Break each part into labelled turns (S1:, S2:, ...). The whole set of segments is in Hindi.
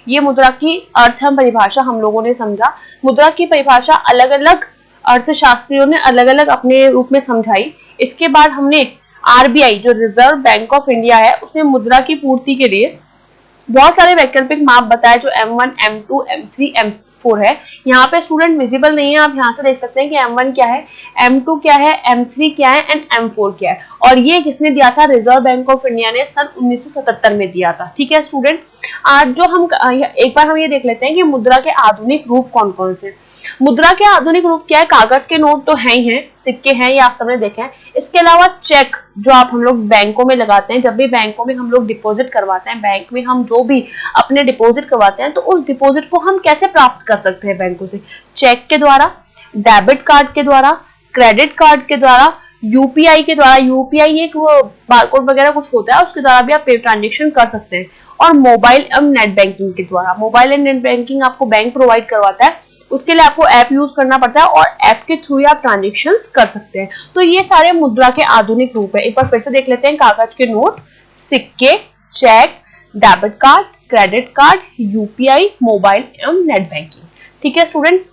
S1: ये मुद्रा की अर्थ हम परिभाषा हम लोगों ने समझा। मुद्रा की परिभाषा अलग अलग अर्थशास्त्रियों ने अलग अलग अपने रूप में समझाई। इसके बाद हमने आरबीआई जो रिजर्व बैंक ऑफ इंडिया है उसने मुद्रा की पूर्ति के लिए बहुत सारे वैकल्पिक माप बताए जो M1, M2, M3, M4 है। यहाँ पे स्टूडेंट विजिबल नहीं है, आप यहाँ से देख सकते हैं कि M1 क्या है, M2 क्या है, M3 क्या है एंड M4 क्या है। और ये किसने दिया था? रिजर्व बैंक ऑफ इंडिया ने सन 1977 में दिया था। ठीक है स्टूडेंट, आज जो हम एक बार हम ये देख लेते हैं कि मुद्रा के आधुनिक रूप कौन कौन से। मुद्रा के आधुनिक रूप क्या है? कागज के नोट तो है ही हैं, सिक्के हैं, ये आप सबने देखे हैं। इसके अलावा चेक जो आप हम लोग बैंकों में लगाते हैं, जब भी बैंकों में हम लोग डिपॉजिट करवाते हैं, बैंक में हम जो भी अपने डिपॉजिट करवाते हैं तो उस डिपॉजिट को हम कैसे प्राप्त कर सकते हैं बैंकों से? चेक के द्वारा, डेबिट कार्ड के द्वारा, क्रेडिट कार्ड के द्वारा, यूपीआई के द्वारा। यूपीआई एक बारकोड वगैरह कुछ होता है, उसके द्वारा भी आप पे ट्रांजेक्शन कर सकते हैं। और मोबाइल एवं नेट बैंकिंग के द्वारा। मोबाइल एंड नेट बैंकिंग आपको बैंक प्रोवाइड करवाता है, उसके लिए आपको ऐप यूज करना पड़ता है और ऐप के थ्रू आप ट्रांजेक्शंस कर सकते हैं। तो ये सारे मुद्रा के आधुनिक रूप है। एक बार फिर से देख लेते हैं, कागज के नोट, सिक्के, cheque, debit card, credit card, UPI, mobile एवं नेट बैंकिंग। ठीक है स्टूडेंट,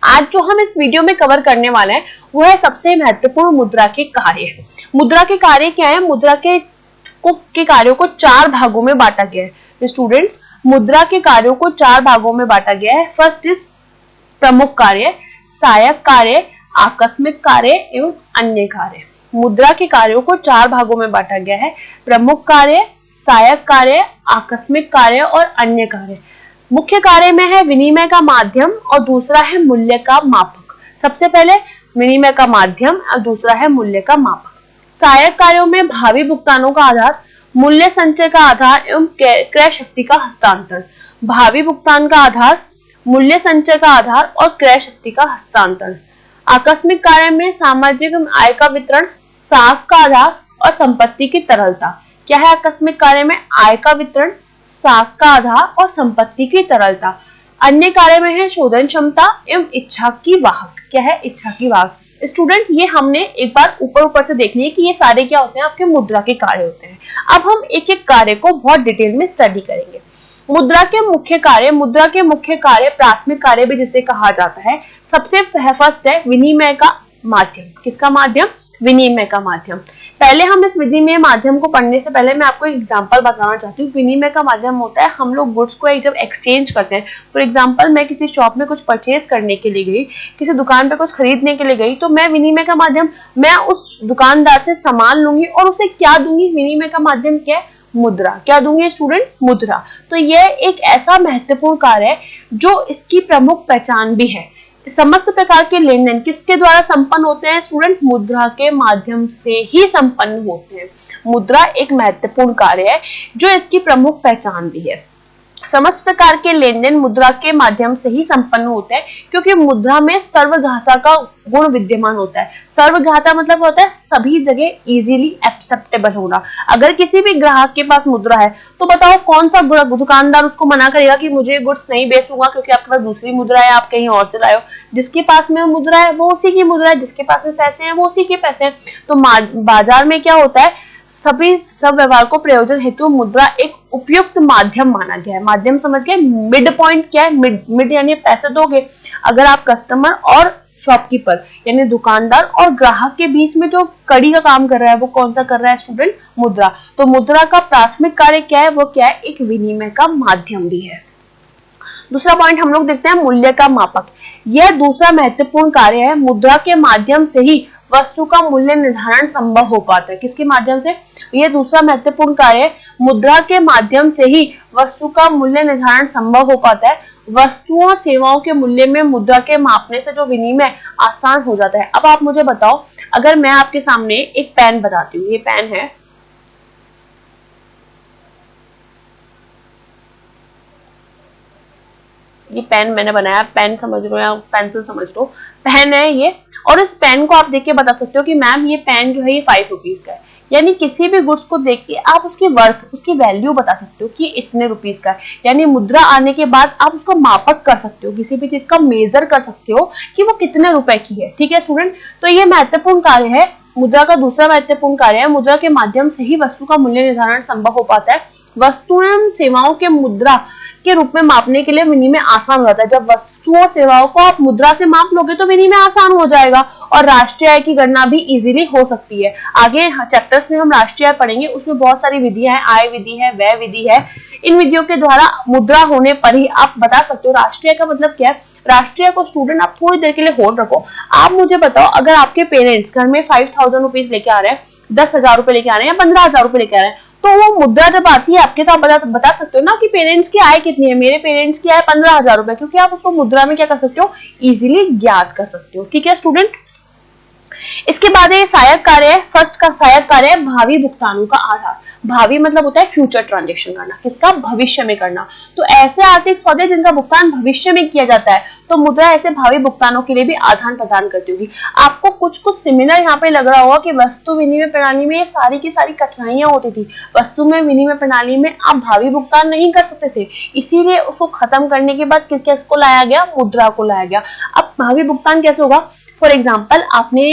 S1: आज जो हम इस वीडियो में कवर करने वाले हैं वो है सबसे महत्वपूर्ण मुद्रा के कार्य। मुद्रा के कार्य क्या है? मुद्रा के कार्यों को 4 भागों में बांटा गया है। स्टूडेंट्स, मुद्रा के कार्यों को 4 भागों में बांटा गया है। फर्स्ट इज प्रमुख कार्य, सहायक कार्य, आकस्मिक कार्य एवं अन्य कार्य। मुद्रा के कार्यों को 4 भागों में बांटा गया है। प्रमुख कार्य, सहायक कार्य, आकस्मिक कार्य और अन्य कार्य। मुख्य कार्य में है विनिमय का माध्यम और दूसरा है मूल्य का मापक। सबसे पहले विनिमय का माध्यम और दूसरा है मूल्य का मापक। सहायक कार्यों में भावी भुगतानों का आधार, मूल्य संचय का आधार एवं क्रय शक्ति का हस्तांतरण। भावी भुगतान का आधार, मूल्य संचय का आधार और क्रय शक्ति का हस्तांतरण। आकस्मिक कार्य में सामाजिक आय का वितरण, साख का आधार और संपत्ति की तरलता। क्या है आकस्मिक कार्य में? आय का वितरण, साख का आधार और संपत्ति की तरलता। अन्य कार्य में है शोधन क्षमता एवं इच्छा की वाहक। क्या है? इच्छा की वाहक। स्टूडेंट, ये हमने एक बार ऊपर से देख लिया कि ये सारे क्या होते हैं? आपके मुद्रा के कार्य होते हैं। अब हम एक एक कार्य को बहुत डिटेल में स्टडी करेंगे। मुद्रा के मुख्य कार्य। मुद्रा के मुख्य कार्य प्राथमिक कार्य भी जिसे कहा जाता है। सबसे फर्स्ट है विनिमय का माध्यम। किसका माध्यम? विनिमय का माध्यम। पहले हम इस विनिमय माध्यम को पढ़ने से पहले मैं आपको एक एग्जांपल बताना चाहती हूँ। विनिमय का माध्यम होता है हम लोग गुड्स को जब एक्सचेंज करते हैं। फॉर एग्जांपल, मैं किसी शॉप में कुछ परचेज करने के लिए गई, किसी दुकान पे कुछ खरीदने के लिए गई, तो मैं विनिमय का माध्यम, मैं उस दुकानदार से सामान लूंगी और उसे क्या दूंगी? विनिमय का माध्यम क्या है? मुद्रा। क्या दूंगी स्टूडेंट? मुद्रा। तो यह एक ऐसा महत्वपूर्ण कार्य है जो इसकी प्रमुख पहचान भी है। समस्त प्रकार के लेन देन किसके द्वारा संपन्न होते हैं स्टूडेंट? मुद्रा के माध्यम से ही संपन्न होते हैं। मुद्रा एक महत्वपूर्ण कार्य है जो इसकी प्रमुख पहचान भी है। समस्त प्रकार के लेन देन मुद्रा के माध्यम से ही संपन्न होते हैं क्योंकि मुद्रा में सर्वग्राह्यता का गुण विद्यमान होता है। सर्वग्राह्यता मतलब होता है सभी जगह इजीली एक्सेप्टेबल होना। अगर किसी भी ग्राहक के पास मुद्रा है तो बताओ कौन सा दुकानदार उसको मना करेगा कि मुझे गुड्स नहीं बेचूंगा क्योंकि आपके पास दूसरी मुद्रा है, आप कहीं और से लाए हो। जिसके पास में मुद्रा है वो उसी की मुद्रा है, जिसके पास में पैसे हैं वो उसी के पैसे हैं। तो बाजार में क्या होता है? सब व्यवहार को प्रयोजन हेतु मुद्रा एक उपयुक्त माध्यम माना गया है। माध्यम समझ गए? मिड पॉइंट क्या है? मिड यानी पैसे दोगे। अगर आप कस्टमर और शॉपकीपर यानी दुकानदार और ग्राहक के बीच में जो कड़ी का काम कर रहा है वो कौन सा कर रहा है स्टूडेंट? मुद्रा। तो मुद्रा का प्राथमिक कार्य क्या है? वो क्या है? एक विनिमय का माध्यम भी है। दूसरा पॉइंट हम लोग देखते हैं मूल्य का मापक। यह दूसरा महत्वपूर्ण कार्य है। मुद्रा के माध्यम से ही वस्तु का मूल्य निर्धारण संभव हो पाता है। किसके माध्यम से? यह दूसरा महत्वपूर्ण कार्य है। मुद्रा के माध्यम से ही वस्तु का मूल्य निर्धारण संभव हो पाता है। वस्तुओं और सेवाओं के मूल्य में मुद्रा के मापने से जो विनिमय आसान हो जाता है। अब आप मुझे बताओ, अगर मैं आपके सामने एक पेन बताती हूँ, ये पेन है, ये पेन मैंने बनाया, पेन समझ लो या पेंसिल समझ लो, पेन है ये। और इस पेन को आप देख के बता सकते हो कि मैम ये पेन जो है ये 5 रुपीज का है। यानी किसी भी गुड्स को देख के आप उसकी वर्थ, उसकी वैल्यू बता सकते हो कि इतने रुपीज का है। यानी मुद्रा आने के बाद आप उसको मापक कर सकते हो, किसी भी चीज का मेजर कर सकते हो कि वो कितने रुपए की है। ठीक है स्टूडेंट, तो ये महत्वपूर्ण कार्य है। मुद्रा का दूसरा महत्वपूर्ण कार्य है। मुद्रा के माध्यम से ही वस्तु का मूल्य निर्धारण संभव हो पाता है। वस्तुओं एवं सेवाओं के मुद्रा के रूप में मापने के लिए विनिमय आसान हो जाता है। जब वस्तुओं और सेवाओं को आप मुद्रा से माप लोगे तो विनिमय आसान हो जाएगा और राष्ट्रीय आय की गणना भी इजीली हो सकती है। आगे चैप्टर्स में हम राष्ट्रीय आय पढ़ेंगे, उसमें बहुत सारी विधियां हैं, आय विधि है, व्यय विधि है। इन विधियों के द्वारा मुद्रा होने पर ही आप बता सकते हो राष्ट्रीय आय का मतलब क्या है। राष्ट्रीय को स्टूडेंट आप थोड़ी देर के लिए होल्ड रखो। आप मुझे बताओ, अगर आपके पेरेंट्स घर में 5000 रुपीज लेके आ रहे हैं, 10,000 रुपए लेके आ रहे हैं या 15,000 रुपए लेके आ रहे हैं, तो वो मुद्रा जब आती है आपके, तो आप बता सकते हो ना कि पेरेंट्स की आय कितनी है। मेरे पेरेंट्स की आय 15,000 रुपए, क्योंकि आप उसको मुद्रा में क्या कर सकते हो, इजीली ज्ञात कर सकते हो। ठीक है स्टूडेंट। इसके बाद ये सहायक कार्य है। फर्स्ट का सहायक कार्य है भावी भुगतानों का आधार। भावी मतलब होता है फ्यूचर ट्रांजेक्शन करना, किसका, भविष्य में करना। तो ऐसे आर्थिक सौदे जिनका भुगतान भविष्य में किया जाता है, तो मुद्रा ऐसे भावी भुगतानों के लिए भी आदान प्रदान करती होगी। आपको कुछ सिमिलर यहाँ पे लग रहा होगा कि वस्तु विनिमय प्रणाली में ये सारी की सारी कठिनाइयां होती थी। वस्तु में विनिमय प्रणाली में आप भावी भुगतान नहीं कर सकते थे, इसीलिए उसको खत्म करने के बाद किसको लाया गया, मुद्रा को लाया गया। अब भावी भुगतान कैसे होगा। फॉर एग्जाम्पल, आपने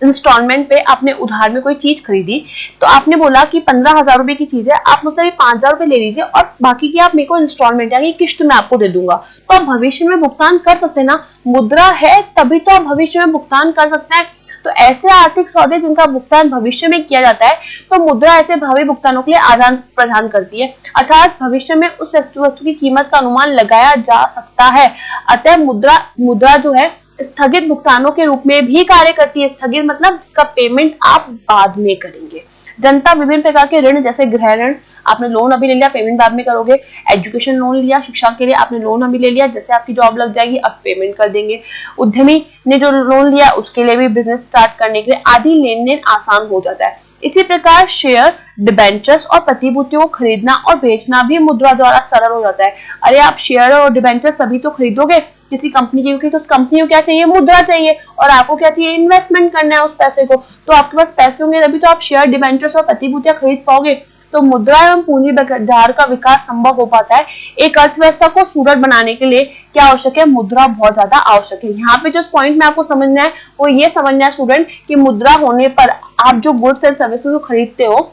S1: इंस्टॉलमेंट पे आपने उधार में कोई चीज खरीदी, तो आपने बोला कि 15,000 रुपए की चीज है, आप मुझसे 5,000 रुपए ले लीजिए और बाकी की आप मेरे को इंस्टॉलमेंट यानी किश्त में आपको दे दूंगा। तो आप भविष्य में भुगतान कर सकते हैं ना, मुद्रा है तभी तो आप भविष्य में भुगतान कर सकते हैं। तो ऐसे आर्थिक सौदे जिनका भुगतान भविष्य में किया जाता है, तो मुद्रा ऐसे भावी भुगतानों के लिए आदान प्रदान करती है, अर्थात भविष्य में उस वस्तु की कीमत का अनुमान लगाया जा सकता है। अतः मुद्रा जो है स्थगित भुगतानों के रूप में भी कार्य करती है। स्थगित मतलब जिसका पेमेंट आप बाद में करेंगे। जनता विभिन्न प्रकार के ऋण, जैसे गृह ऋण, आपने लोन अभी ले लिया, पेमेंट बाद में करोगे। एजुकेशन लोन लिया, शिक्षा के लिए आपने लोन अभी ले लिया, जैसे आपकी जॉब लग जाएगी अब पेमेंट कर देंगे। उद्यमी ने जो लोन लिया उसके लिए भी बिजनेस स्टार्ट करने के लिए आदि लेन देन आसान हो जाता है। इसी प्रकार शेयर, डिबेंचर्स और प्रतिभूतियों को खरीदना और बेचना भी मुद्रा द्वारा सरल हो जाता है। अरे आप शेयर और डिबेंचर्स तभी तो खरीदोगे किसी कंपनी की, क्योंकि उस कंपनी को क्या चाहिए, मुद्रा चाहिए, और आपको क्या चाहिए, इन्वेस्टमेंट करना है उस पैसे को। तो आपके पास पैसे होंगे तभी तो आप शेयर, डिबेंचर्स और प्रतिभूतियां खरीद पाओगे। तो मुद्रा एवं पूंजी बाजार का विकास संभव हो पाता है। एक अर्थव्यवस्था को सुदृढ़ बनाने के लिए क्या आवश्यक है, मुद्रा बहुत ज्यादा आवश्यक है। यहाँ पे जो पॉइंट में आपको समझना है वो ये समझना है स्टूडेंट कि मुद्रा होने पर आप जो गुड्स एंड सर्विसेज को खरीदते हो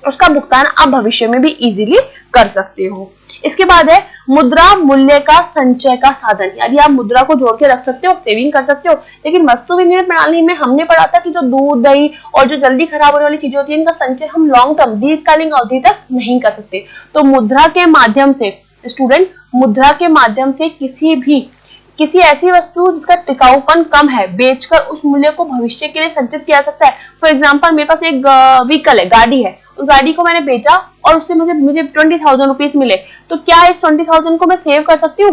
S1: उसका भुगतान आप भविष्य में भी इजीली कर सकते हो। इसके बाद है मुद्रा मूल्य का संचय का साधन, यानी आप मुद्रा को जोड़ के रख सकते हो, सेविंग कर सकते हो। लेकिन वस्तु विनिमय प्रणाली में हमने पढ़ा था कि जो दूध, दही और जो जल्दी खराब होने वाली चीजें होती है, इनका संचय हम लॉन्ग टर्म, दीर्घकालीन अवधि तक नहीं कर सकते। तो मुद्रा के माध्यम से स्टूडेंट, मुद्रा के माध्यम से किसी ऐसी वस्तु जिसका टिकाऊपन कम है बेचकर उस मूल्य को भविष्य के लिए संचित किया जा सकता है। फॉर एग्जाम्पल, मेरे पास एक व्हीकल है, गाड़ी है, उस गाड़ी को मैंने बेचा और उससे मुझे 20,000 रुपीज मिले, तो क्या इस 20,000 को मैं सेव कर सकती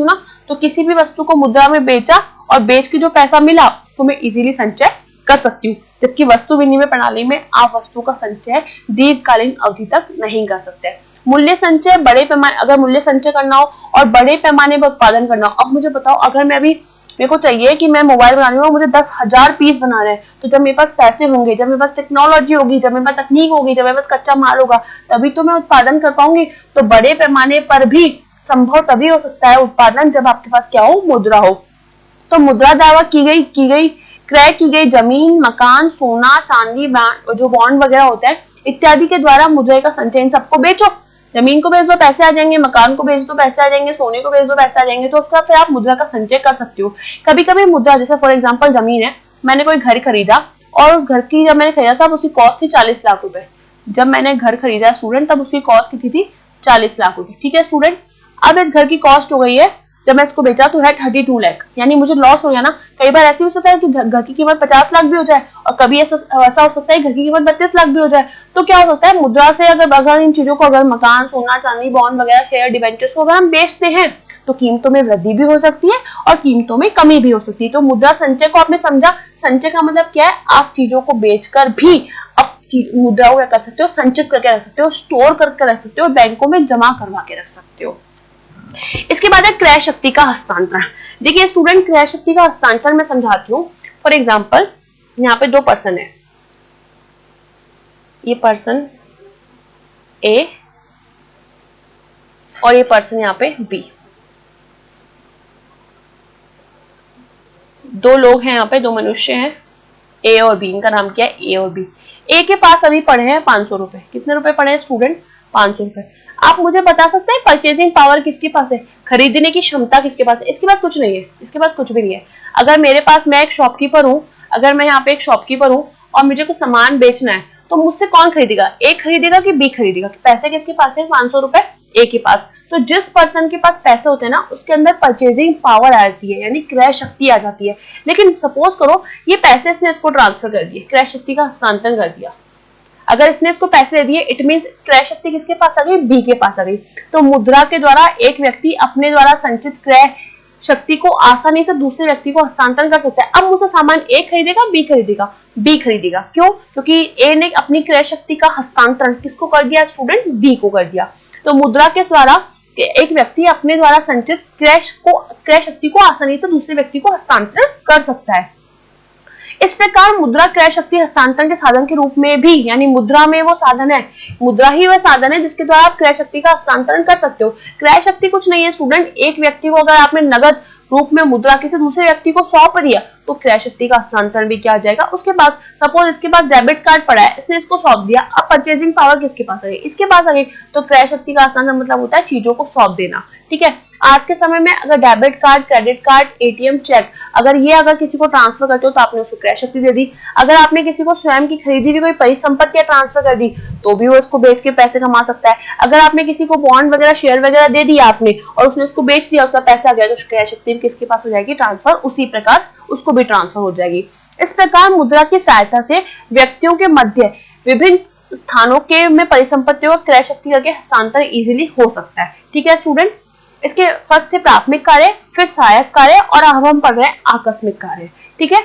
S1: हूँ ना। तो किसी भी वस्तु को मुद्रा में बेचा और बेच के जो पैसा मिला उसको मैं इजीली संचय कर सकती हूँ, जबकि वस्तु विनिमय प्रणाली में आप वस्तु का संचय दीर्घकालीन अवधि तक नहीं कर सकते। मूल्य संचय बड़े पैमाने, अगर मूल्य संचय करना हो और बड़े पैमाने पर उत्पादन करना हो। अब मुझे बताओ, अगर मेरे को चाहिए कि मैं मोबाइल बना रही हूँ, मुझे 10,000 पीस बनाना है, तो जब मेरे पास पैसे होंगे, जब मेरे पास टेक्नोलॉजी होगी, जब मेरे पास तकनीक होगी, जब मेरे पास कच्चा माल होगा, तभी तो मैं उत्पादन कर पाऊंगी। तो बड़े पैमाने पर भी संभव तभी हो सकता है उत्पादन जब आपके पास क्या हो, मुद्रा हो। तो मुद्रा दावा की गई क्रय की गई जमीन, मकान, सोना, चांदी, जो बॉन्ड वगैरह होता है इत्यादि के द्वारा मुद्रा का संचय। इन सबको बेचो, जमीन को बेच दो पैसे आ जाएंगे, मकान को बेच दो पैसे आ जाएंगे, सोने को बेच दो पैसे आ जाएंगे, तो उसका फिर आप मुद्रा का संचय कर सकते हो। कभी कभी मुद्रा, जैसे फॉर एग्जांपल जमीन है, मैंने कोई घर खरीदा और उस घर की जब मैंने खरीदा था उसकी कॉस्ट थी 40 लाख रुपए। जब मैंने घर खरीदा स्टूडेंट, तब उसकी कॉस्ट कितनी थी, 40 लाख रुपए। ठीक है स्टूडेंट। अब इस घर की कॉस्ट हो गई है, जब मैं इसको बेचा तो है 32 लाख, यानी मुझे लॉस हो गया ना। कई बार ऐसी हो सकता है कि घर की कीमत 50 लाख भी हो जाए और कभी ऐसा हो सकता है घर की कीमत 32 लाख भी हो जाए। तो क्या हो सकता है, मुद्रा से अगर इन चीजों को, अगर मकान, सोना, चांदी, बॉन्ड वगैरह, शेयर, डिबेंचर्स को अगर हम बेचते हैं तो कीमतों में वृद्धि भी हो सकती है और कीमतों में कमी भी हो सकती है। तो मुद्रा संचय को आपने समझा। संचय का मतलब क्या है, आप चीजों को बेचकर भी आप मुद्रा को क्या कर सकते हो, संचित करके रख सकते हो, स्टोर करके रख सकते हो, बैंकों में जमा करवा के रख सकते हो। इसके बाद है क्रय शक्ति का हस्तांतरण। देखिए स्टूडेंट, क्रय शक्ति का हस्तांतरण मैं समझाती हूँ। फॉर एग्जाम्पल, यहाँ पे 2 पर्सन है, ये पर्सन ए और ये पर्सन यहाँ पे बी। 2 लोग हैं यहाँ पे, 2 मनुष्य हैं, ए और बी। इनका नाम क्या है, ए और बी। ए के पास अभी पड़े हैं 500 रुपए। कितने रुपए पड़े हैं स्टूडेंट, 500 रुपए। आप मुझे बता सकते हैं परचेजिंग पावर किसके पास है, खरीदने की क्षमता किसके पास है? इसके पास कुछ नहीं है, इसके पास कुछ भी नहीं है। अगर मेरे पास, मैं एक शॉपकीपर हूँ, अगर मैं यहाँ पे एक शॉपकीपर हूँ और मुझे कुछ सामान बेचना है, तो मुझसे कौन खरीदेगा? ए खरीदेगा कि बी खरीदेगा? पैसे किसके पास है? 500 रुपए ए के पास। तो जिस पर्सन के पास पैसे होते हैं ना, उसके अंदर परचेजिंग पावर आती है, यानी क्रय शक्ति आ जाती है। लेकिन सपोज करो ये पैसे इसने इसको ट्रांसफर कर दिए, क्रय शक्ति का हस्तांतरण कर दिया। अगर इसने इसको पैसे दे दिए, इट मींस क्रय शक्ति किसके पास आ गई? बी के पास आ गई। तो मुद्रा के द्वारा एक व्यक्ति अपने द्वारा संचित क्रय शक्ति को आसानी से दूसरे व्यक्ति को हस्तांतरण कर सकता है। अब मुझसे सामान ए खरीदेगा, बी खरीदेगा? बी खरीदेगा। क्यों? क्योंकि ए ने अपनी क्रय शक्ति का हस्तांतरण किसको कर दिया? स्टूडेंट, बी को कर दिया। तो मुद्रा के द्वारा एक व्यक्ति अपने द्वारा संचित क्रय शक्ति को आसानी से दूसरे व्यक्ति को हस्तांतरण कर सकता है। इस प्रकार मुद्रा क्रय शक्ति हस्तांतरण के साधन के रूप में भी, यानी मुद्रा में वो साधन है, मुद्रा ही वह साधन है जिसके द्वारा आप क्रय शक्ति का हस्तांतरण कर सकते हो। क्रय शक्ति कुछ नहीं है स्टूडेंट, एक व्यक्ति को अगर आपने नगद रूप में मुद्रा किसी दूसरे व्यक्ति को सौंप दिया तो क्रय शक्ति का हस्तांतरण भी क्या आ जाएगा? उसके पास। सपोज इसके पास डेबिट कार्ड पड़ा है, इसने इसको सौंप दिया, अब परचेजिंग पावर किसके पास आ गई? इसके पास आ गई। तो क्रय शक्ति का हस्तांतरण मतलब होता है चीजों को सौंप देना। ठीक है, आज के समय में अगर debit card, credit card, ATM, cheque, अगर किसी को ट्रांसफर करते हो तो आपने उसको क्रय शक्ति दे दी। अगर आपने किसी को स्वयं की खरीदी हुई कोई परिसंपत्तियां ट्रांसफर कर दी तो भी वो उसको बेच के पैसे कमा सकता है। अगर आपने किसी को बॉन्ड वगैरह, शेयर वगैरह दे दिया आपने और उसने उसको बेच दिया, उसका पैसा आ गया, तो क्रय शक्ति किसके पास हो जाएगी? ट्रांसफर। उसी प्रकार उसको भी ट्रांसफर हो जाएगी। इस प्रकार मुद्रा की सहायता से व्यक्तियों के मध्य विभिन्न स्थानों के में परिसंपत्तियों का क्रय शक्ति करके हस्तांतरण इजीली हो सकता है। ठीक है स्टूडेंट, इसके फर्स्ट थे प्राथमिक कार्य, फिर सहायक कार्य, और अब हम पढ़ रहे हैं आकस्मिक कार्य। ठीक है,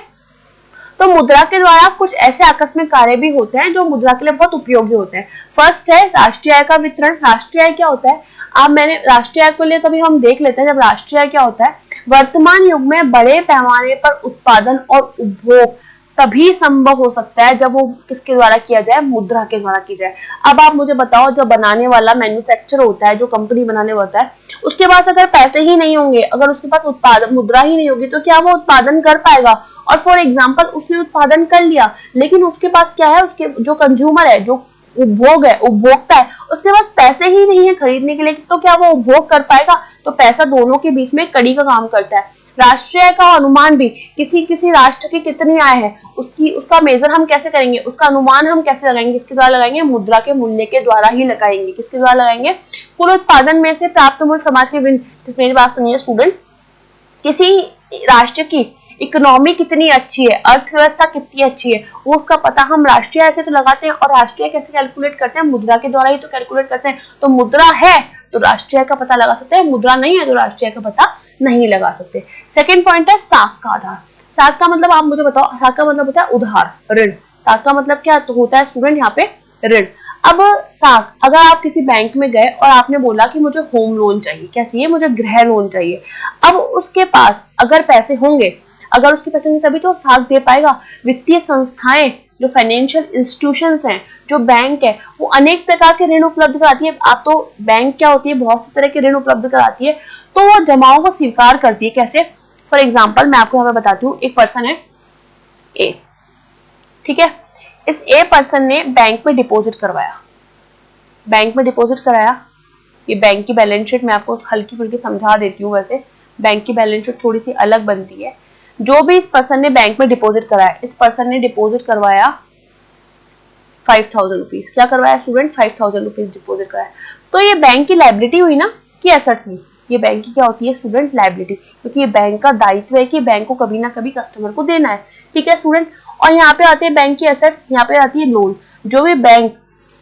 S1: तो मुद्रा के द्वारा कुछ ऐसे आकस्मिक कार्य भी होते हैं जो मुद्रा के लिए बहुत उपयोगी होते हैं। फर्स्ट है राष्ट्रीय आय का वितरण। राष्ट्रीय आय क्या होता है? मैंने राष्ट्रीय आय को लिए कभी हम देख लेते हैं। जब राष्ट्रीय आय क्या होता है? वर्तमान युग में बड़े पैमाने पर उत्पादन और उपभोग तभी संभव हो सकता है जब वो किसके द्वारा किया जाए? मुद्रा के द्वारा की जाए। अब आप मुझे बताओ, जो बनाने वाला मैन्युफैक्चर होता है, जो कंपनी बनाने होता है, उसके पास अगर पैसे ही नहीं होंगे, अगर उसके पास उत्पादन मुद्रा ही नहीं होगी, तो क्या वो उत्पादन कर पाएगा? और फॉर एग्जाम्पल उसने उत्पादन कर लिया, लेकिन उसके पास क्या है? उसके जो कंज्यूमर है, जो उपभोग है, उपभोक्ता है, उसके पास पैसे ही नहीं है खरीदने के लिए, तो क्या वो उपभोग कर पाएगा? तो पैसा दोनों के बीच में कड़ी का काम करता है। राष्ट्रीय आय का अनुमान भी, किसी राष्ट्र की कितनी आय है उसका मेजर हम कैसे करेंगे? उसका अनुमान हम कैसे लगाएंगे? किसके द्वारा लगाएंगे? मुद्रा के मूल्य के द्वारा ही लगाएंगे। किसके द्वारा लगाएंगे? कुल उत्पादन में से प्राप्त मूल्य समाज के मेरी बात सुनिए स्टूडेंट, किसी राष्ट्र की इकोनॉमी कितनी अच्छी है, अर्थव्यवस्था कितनी अच्छी है, वो उसका पता हम राष्ट्रीय आय से तो लगाते हैं। और राष्ट्रीय कैसे कैलकुलेट करते हैं? मुद्रा के द्वारा ही तो कैलकुलेट करते हैं। तो मुद्रा है तो राष्ट्रीय आय का पता लगा सकते हैं, मुद्रा नहीं है तो राष्ट्रीय आय का पता नहीं लगा सकते। सेकंड पॉइंट है साख का आधार। साख का मतलब आप मुझे बताओ। साख का मतलब होता है उधार, ऋण। साख का मतलब क्या तो होता है स्टूडेंट? यहाँ पे ऋण। अब साख, अगर आप किसी बैंक में गए और आपने बोला कि मुझे होम लोन चाहिए, क्या चाहिए? मुझे गृह लोन चाहिए। अब उसके पास अगर पैसे होंगे, अगर उसके पैसे होंगे तभी तो साख दे पाएगा। वित्तीय संस्थाएं, जो फाइनेंशियल इंस्टीट्यूशंस हैं, जो बैंक है, वो अनेक प्रकार के ऋण उपलब्ध कराती है। आप तो बैंक क्या होती है? बहुत सी तरह के ऋण उपलब्ध कराती है। तो वो जमाओं को स्वीकार करती है। कैसे? फॉर एग्जाम्पल मैं आपको यहाँ पे बताती हूँ। एक पर्सन है ए, ठीक है, इस ए पर्सन ने बैंक में डिपॉजिट करवाया। बैंक में डिपॉजिट कराया, ये बैंक की बैलेंस शीट मैं आपको हल्की फुल्की समझा देती हूँ। वैसे बैंक की बैलेंस शीट थोड़ी सी अलग बनती है। जो भी इस पर्सन ने बैंक में डिपॉजिट कराया, इस पर्सन ने डिपॉजिट करवाया 5000 रुपीज। क्या करवाया स्टूडेंट? 5000 रुपीज डिपॉजिट कराया। तो ये बैंक की लायबिलिटी हुई ना, कि एसेट्स हुई? ये बैंक की क्या होती है स्टूडेंट? लायबिलिटी। क्योंकि ये बैंक का दायित्व है कि बैंक को कभी ना कभी कस्टमर को देना है। ठीक है स्टूडेंट, और यहाँ पे आते हैं बैंक की एसेट्स, यहाँ पे आती है लोन। जो भी बैंक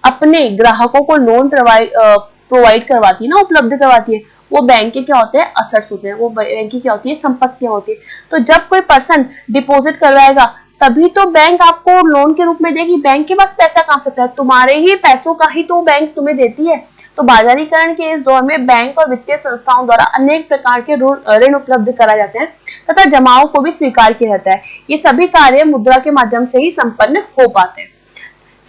S1: अपने ग्राहकों को लोन प्रोवाइड करवाती है ना, उपलब्ध करवाती है, वो बैंक के क्या होते हैं? असेट्स होते हैं। वो बैंक की क्या होती है? संपत्तियां होती है। तो जब कोई पर्सन डिपॉजिट करवाएगा तभी तो बैंक आपको लोन के रूप में देगी। बैंक के पास पैसा कहां से है? तुम्हारे ही पैसों का ही तो बैंक तुम्हें देती है। तो बाजारीकरण के इस दौर में बैंक और वित्तीय संस्थाओं द्वारा अनेक प्रकार के ऋण उपलब्ध कराए जाते हैं तथा जमाओं को भी स्वीकार किया जाता है। ये सभी कार्य मुद्रा के माध्यम से ही संपन्न हो पाते हैं।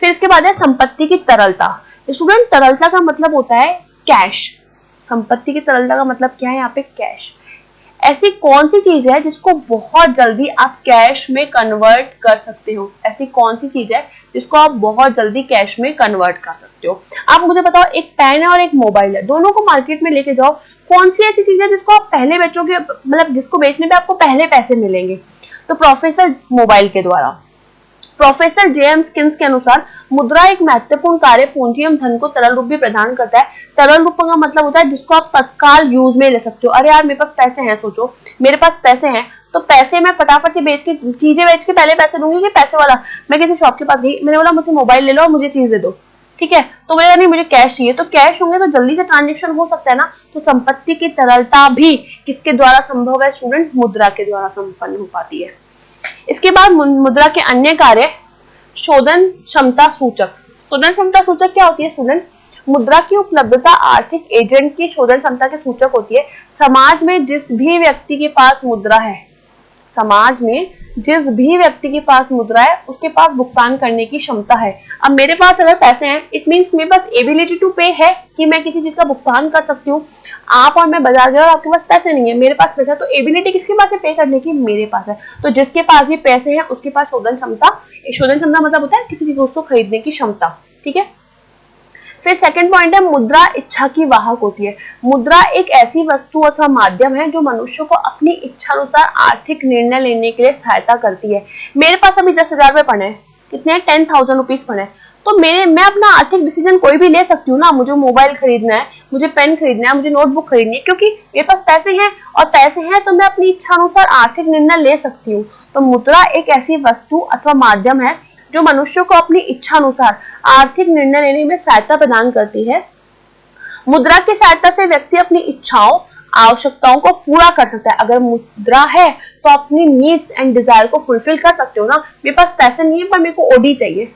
S1: फिर इसके बाद है संपत्ति की तरलता। स्टूडेंट, तरलता का मतलब होता है कैश। संपत्ति की तरलता का मतलब क्या है? यहाँ पे कैश। ऐसी कौन सी चीज है जिसको बहुत जल्दी आप कैश में कन्वर्ट कर सकते हो? ऐसी कौन सी चीज है जिसको आप बहुत जल्दी कैश में कन्वर्ट कर सकते हो? आप मुझे बताओ, एक पेन है और एक मोबाइल है, दोनों को मार्केट में लेके जाओ, कौन सी ऐसी चीज है जिसको आप पहले बेचोगे, मतलब जिसको बेचने पे आपको पहले पैसे मिलेंगे? तो प्रोफेसर मोबाइल के द्वारा। प्रोफेसर जेएम स्किन्स के अनुसार मुद्रा एक महत्वपूर्ण कार्य पूंजी एवं धन को तरल रूप भी प्रदान करता है। तरल रूप का मतलब होता है जिसको आप तत्काल यूज में ले सकते हो। अरे यार मेरे पास पैसे हैं, सोचो मेरे पास पैसे हैं तो पैसे मैं फटाफट से बेच के, चीजें बेच के पहले पैसे दूंगी कि पैसे वाला, मैं किसी शॉप के पास गई, मैंने बोला मुझे मोबाइल ले लो और मुझे चीज दे दो, ठीक है, तो बोला नहीं मुझे कैश चाहिए, तो कैश होंगे तो जल्दी से ट्रांजेक्शन हो सकता है ना। तो संपत्ति की तरलता भी किसके द्वारा संभव है स्टूडेंट? मुद्रा के द्वारा संपन्न हो पाती है। इसके बाद मुद्रा के अन्य कार्य, शोधन क्षमता सूचक। शोधन क्षमता सूचक क्या होती है स्टूडेंट? मुद्रा की उपलब्धता आर्थिक एजेंट की शोधन क्षमता के सूचक होती है। समाज में जिस भी व्यक्ति के पास मुद्रा है, समाज में जिस भी व्यक्ति के पास मुद्रा है उसके पास भुगतान करने की क्षमता है। अब मेरे पास अगर पैसे हैं, इट मींस मेरे पास एबिलिटी टू पे है कि मैं किसी चीज का भुगतान कर सकती हूँ। आप और मैं बाजार गए और आपके पास पैसे नहीं है, मेरे पास पैसा है, तो एबिलिटी किसके पास है पे करने की? मेरे पास है। तो जिसके पास भी पैसे हैं उसके पास शोधन क्षमता, शोधन क्षमता मतलब होता है किसी चीज को खरीदने की क्षमता, ठीक है। फिर सेकंड पॉइंट है मुद्रा इच्छा की वाहक होती है। मुद्रा एक ऐसी वस्तु अथवा माध्यम है जो मनुष्य को अपनी इच्छा अनुसार आर्थिक निर्णय लेने के लिए सहायता करती है। मेरे पास अभी 10,000 रुपए पड़े हैं, कितने? 10,000 रुपीज पड़े हैं, तो मैं अपना आर्थिक डिसीजन कोई भी ले सकती हूँ ना। मुझे मोबाइल खरीदना है, मुझे पेन खरीदना है, मुझे नोटबुक खरीदनी है, क्योंकि मेरे पास पैसे हैं, और पैसे हैं तो मैं अपनी इच्छा अनुसार आर्थिक निर्णय ले सकती हूँ। तो मुद्रा एक ऐसी वस्तु अथवा माध्यम है जो मनुष्य को अपनी इच्छा अनुसार आर्थिक निर्णय लेने में सहायता प्रदान करती है। मुद्रा की सहायता से व्यक्ति अपनी इच्छाओं, आवश्यकताओं को पूरा कर सकता है। अगर मुद्रा है तो अपनी नीड्स एंड डिजायर को फुलफिल कर सकते हो ना। मेरे पास पैसे नहीं है पर मेरे को ओडी चाहिए,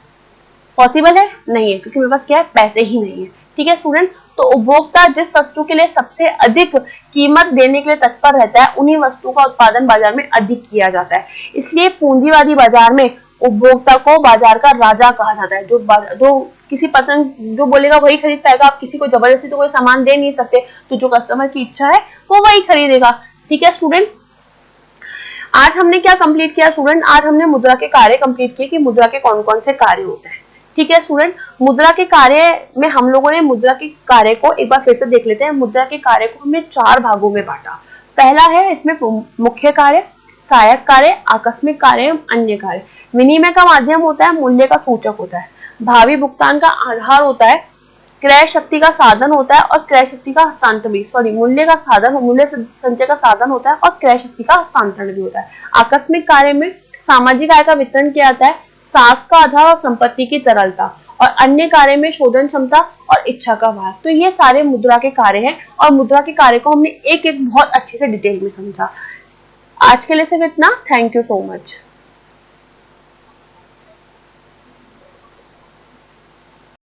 S1: पॉसिबल है? नहीं है, क्योंकि मेरे पास क्या है? पैसे ही नहीं है, ठीक है स्टूडेंट। तो उपभोक्ता जिस वस्तु के लिए सबसे अधिक कीमत देने के लिए तत्पर रहता है, उन्हीं वस्तु का उत्पादन बाजार में अधिक किया जाता है। इसलिए पूंजीवादी बाजार में उपभोक्ता को बाजार का राजा कहा जाता है। जो किसी पर्सन जो बोलेगा वही खरीद पाएगा। आप किसी को जबरदस्ती तो कोई सामान दे नहीं सकते, तो जो कस्टमर की इच्छा है वो वही खरीदेगा, ठीक है स्टूडेंट। आज हमने क्या कंप्लीट किया स्टूडेंट? आज हमने मुद्रा के कार्य कंप्लीट किए कि मुद्रा के कौन कौन से कार्य होते हैं, ठीक है स्टूडेंट। मुद्रा के कार्य में हम लोगों ने मुद्रा के कार्य को एक बार फिर से देख लेते हैं। मुद्रा के कार्य को हमने 4 भागों में बांटा। पहला है इसमें मुख्य कार्य, सहायक कार्य, आकस्मिक कार्य, अन्य कार्य। विनिमय का माध्यम होता है, मूल्य का सूचक होता है, भावी भुगतान का आधार होता है, क्रय शक्ति का साधन होता है और क्रय शक्ति का हस्तांतरण भी, मूल्य का साधन, मूल्य संचय का साधन होता है और क्रय शक्ति का हस्तांतरण भी होता है। आकस्मिक कार्य में सामाजिक आय का वितरण किया जाता है, साख का आधार और संपत्ति की तरलता, और अन्य कार्य में शोधन क्षमता और इच्छा का भाग। तो ये सारे मुद्रा के कार्य हैं और मुद्रा के कार्य को हमने एक एक बहुत अच्छे से डिटेल में समझा। आज के लिए सिर्फ इतना। Thank you so much.